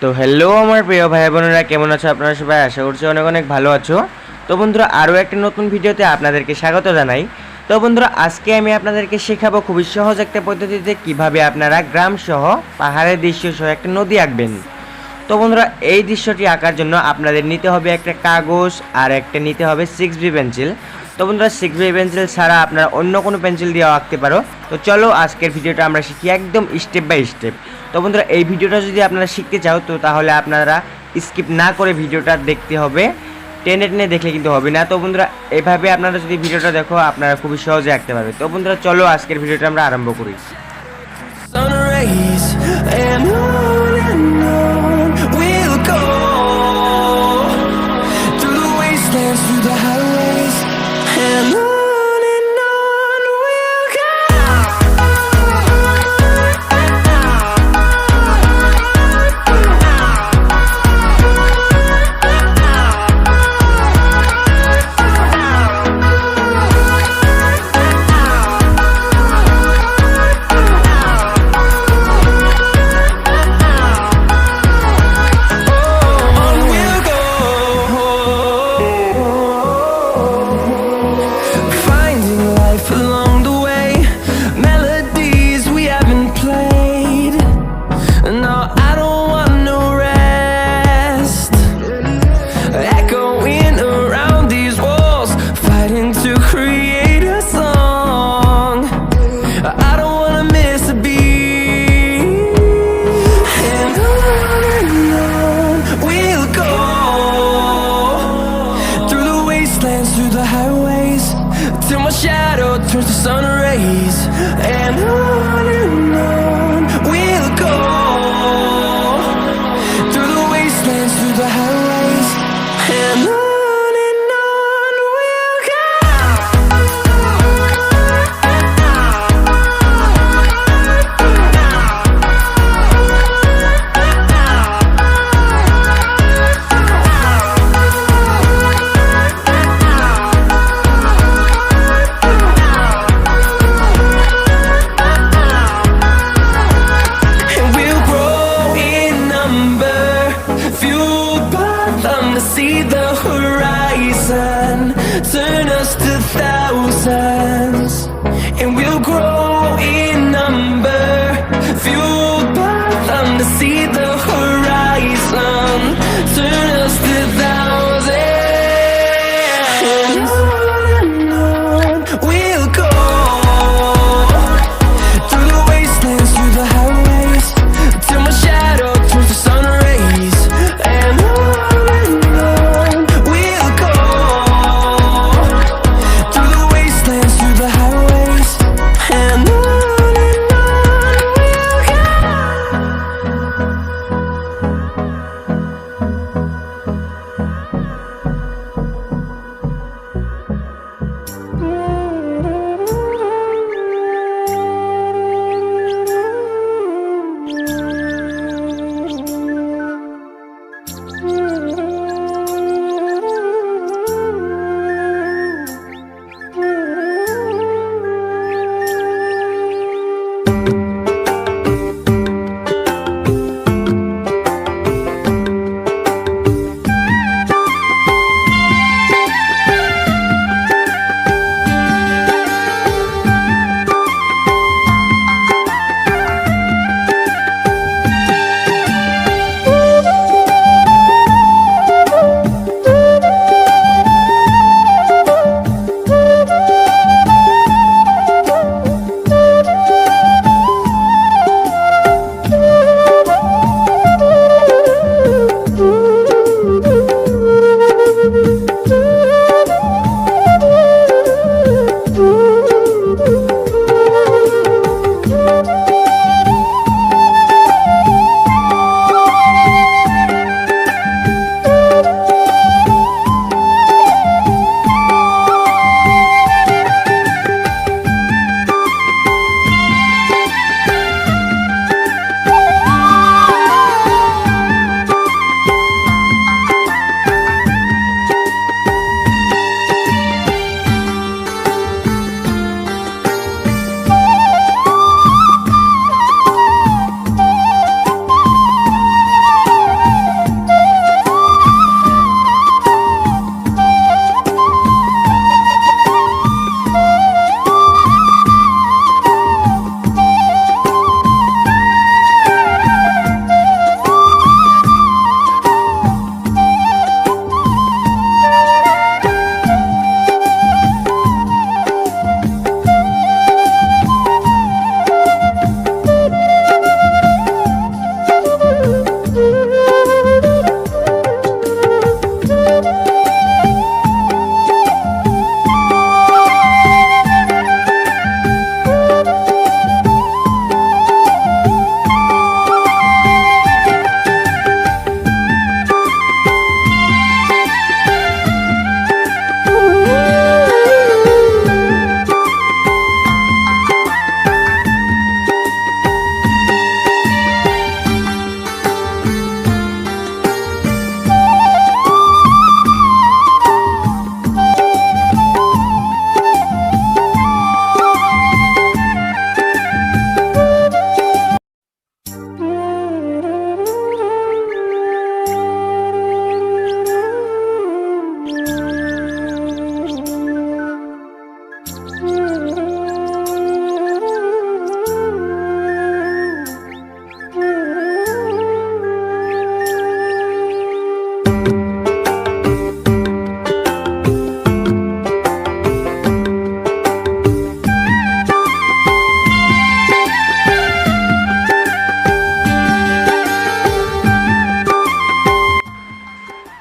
তো হ্যালো আমার প্রিয় ভাই বোনেরা, কেমন আছো আপনারা সবাই? আশা করছি অনেক অনেক ভালো আছো। তো বন্ধুরা, আরও একটা নতুন ভিডিওতে আপনাদেরকে স্বাগত জানাই। তো বন্ধুরা, আজকে আমি আপনাদেরকে শেখাবো খুবই সহজ একটা পদ্ধতিতে কিভাবে আপনারা গ্রাম সহ পাহাড়ের দৃশ্য সহ একটা নদী আঁকবেন। তো বন্ধুরা, এই দৃশ্যটি আঁকার জন্য আপনাদের নিতে হবে একটা কাগজ আর একটা নিতে হবে 6B পেন্সিল। তো বন্ধুরা, 6B পেন্সিল ছাড়া আপনারা অন্য কোনো পেন্সিল দিয়েও আঁকতে পারো। তো চলো আজকের ভিডিওটা আমরা শিখি একদম স্টেপ বাই স্টেপ। তো বন্ধুরা, এই ভিডিওটা যদি আপনারা শিখতে চাও তো তাহলে আপনারা স্কিপ না করে ভিডিওটা দেখতে হবে, টেনে টেনে দেখলে কিন্তু হবে না। তো বন্ধুরা, এভাবে আপনারা যদি ভিডিওটা দেখো আপনারা খুবই সহজে আঁকতে পারবে। তো বন্ধুরা, চলো আজকের ভিডিওটা আমরা আরম্ভ করি। Till my shadow turns to sun rays, and on we'll go through the wastelands, through the highways, and on we'll go. See the horizon, turn us to thousands, and we'll grow in number, fueled by them to see the horizon, turn us to thousands, and on we'll go through the wastelands, through the highways, till my shadow turns to sun rays, and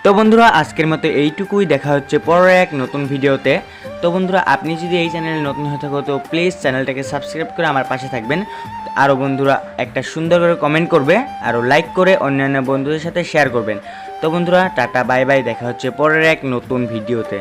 তো বন্ধুরা আজকের মতো এইটুকুই, দেখা হচ্ছে পরের এক নতুন ভিডিওতে। তো বন্ধুরা আপনি যদি এই চ্যানেলে নতুন হয়ে থাকো তো প্লিজ চ্যানেলটাকে সাবস্ক্রাইব করে আমার পাশে থাকবেন। আরও বন্ধুরা একটা সুন্দর করে কমেন্ট করবে, আরও লাইক করে অন্যান্য বন্ধুদের সাথে শেয়ার করবেন। তো বন্ধুরা টাটা বাই বাই, দেখা হচ্ছে পরের এক নতুন ভিডিওতে।